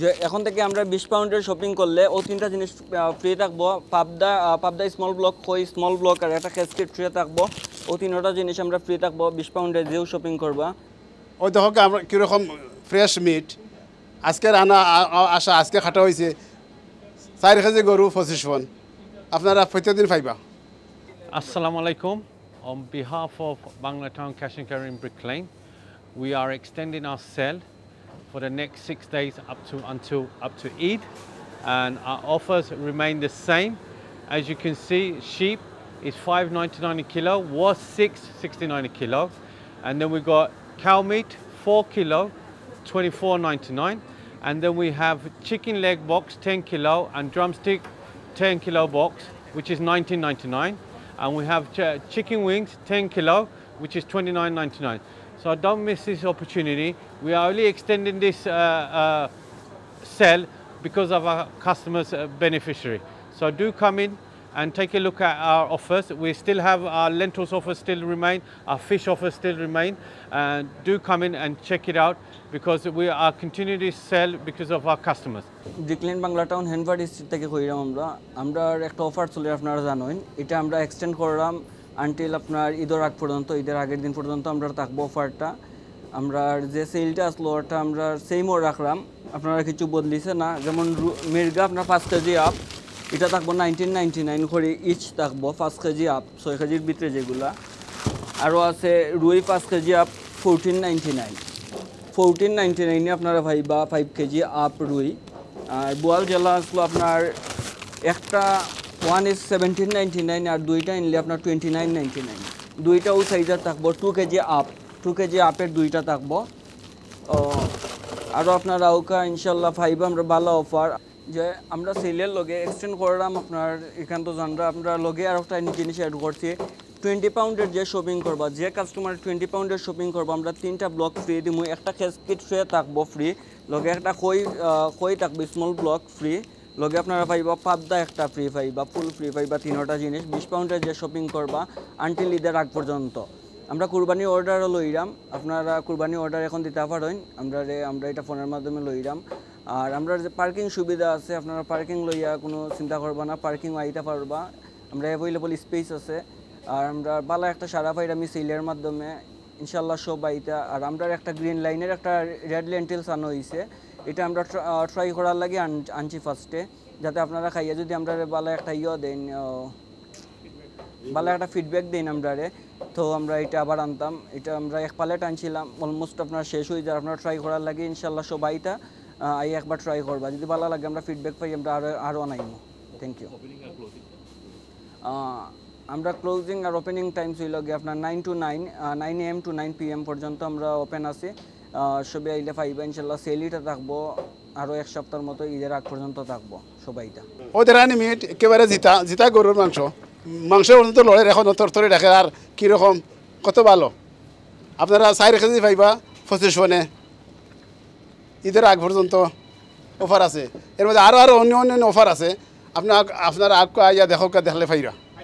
যে এখন থেকে আমরা 20 পাউন্ডের শপিং করলে ও তিনটা জিনিস ফ্রি থাকবো। পাবদা স্মল ব্লক, কই স্মল ব্লক আর একটা ক্যাসকেট ফ্রি থাকবো। ও তিনটা জিনিস আমরা ফ্রি থাকবো 20 পাউন্ডে যেও শপিং করবা। ওই দেখো আমরা কীরকম ফ্রেশ মিট আজকে আসা আজকে খাটা হয়েছে 4 কেজি গরু 25 পন আপনারা প্রত্যেকদিন পাইবা। Assalamu alaikum. On behalf of Banglatown Cash and Carry in Brick Lane, we are extending our sale for the next 6 days up to Eid, and our offers remain the same. As you can see, sheep is $5.99 a kilo, was $6.69 a kilo, and then we got cow meat 4 kilo, $24.99, and then we have chicken leg box 10 kilo and drumstick 10 kilo box, which is $19.99. And we have chicken wings 10 kilo, which is $29.99. So don't miss this opportunity. We are only extending this sale because of our customers' beneficiary. So do come in and take a look at our offers. We still have our lentils offers still remain, our fish offers still remain. And do come in and check it out because we are continuing this sale because of our customers. Brick Lane Bangla town Hanbury street থেকে কইরাম আমরা একটা offer চলে আপনারা জানেন। এটা আমরা extend করলাম আনটিল আপনার ঈদের আগ পর্যন্ত, ঈদের আগের দিন পর্যন্ত আমরা থাকবো অফারটা। আমরা যে সেলটা আসলো ওটা আমরা সেমও রাখলাম, আপনারা কিছু বদলিছে না। যেমন মির্গা আপনার 5 কেজি আপ, এটা থাকবো 1999 করে ইচ থাকবো 5 কেজি আপ, 6 কেজির ভিতরে যেগুলা। আরও আছে রুই 5 কেজি আপ 1499 আপনারা ভাইবা 5 কেজি আপ রুই। আর বোয়াল জেলা আসলো আপনার একটা 1 is 1799 আর দুইটা নিলে আপনার 2999। দুইটাও সাইজের থাকবো 2 কেজি আপ, 2 কেজি আপের দুইটা থাকবো। আরও আপনারা ওকা ইনশাল্লাহ ফাইবা আমরা ভালো অফার যে আমরা সেলের লগে এক্সটেন্ড করলাম। আপনার এখান তো জানরা আমরা লগে আর একটা জিনিস অ্যাড করছি, 20 পাউন্ডের যে শপিং করবা, যে কাস্টমার 20 পাউন্ডের শপিং করবো আমরা 3টা ব্লক ফ্রি দিব। একটা ক্যাসকেট ফ্রি থাকবো ফ্রি, লগে একটা কই থাকবে স্মল ব্লক ফ্রি, লগে আপনারা পাইবা পাবদা একটা ফ্রি পাইবা, ফুল ফ্রি পাইবা। 3টা জিনিস 20 পাউন্ডের যে শপিং করবা আনটিল ঈদের আগ পর্যন্ত। আমরা কুরবানি অর্ডারও লইরাম, আপনারা কুরবানি অর্ডার এখন দিতে পারেন আমরা এটা ফোনের মাধ্যমে লইরাম। আর আমরা যে পার্কিং সুবিধা আছে, আপনারা পার্কিং লইয়া কোনো চিন্তা করবা না, পার্কিং আইতে পারবা। আমরা অ্যাভেলেবল স্পেস আছে। আর আমরা ভালো একটা সারা পাইরামি সেলের মাধ্যমে ইনশাল্লাহ সব আইতা। আর আমরা একটা গ্রিন লাইনের একটা রেড লেন্টিলস আনো হয়েছে, এটা আমরা ট্রাই করার লাগে আনছি ফার্স্টে, যাতে আপনারা খাইয়া যদি আমরা ভালো একটা দেন, ভালো একটা ফিডব্যাক দেন আমরারে, তো আমরা এটা আবার আনতাম। এটা আমরা 1 প্যালেট আনছিলাম, অলমোস্ট আপনার শেষ হয়ে যায়। আপনারা ট্রাই করার লাগে ইনশাল্লাহ সব আইতা একবার ট্রাই করবা, যদি ভালো লাগে আমরা ফিডব্যাক পাই আমরা আরও আনাইমো। Thank you. আমরা ক্লোজিং আর ওপেনিং টাইম ছিল গিয়ে আপনার 9 AM to 9 PM পর্যন্ত আমরা ওপেন আছি। সবাই আইলে পাইবা ইনশাল্লাহ। সেলিটা থাকবো আরও 1 সপ্তাহের মতো, ঈদের আগ পর্যন্ত থাকবো সবাইটা। ওদের আনি মিট একেবারে জিতা গরুর মাংস পর্যন্ত লড়াই এখন তরতরি রাখে। আর কীরকম কত ভালো আপনারা 4 কেজি পাইবা 25 পনে, ঈদের আগ পর্যন্ত অফার আছে। এর মধ্যে আরও অন্য অফার আছে, আপনারা আগ আইয়া দেখলে পাইরা।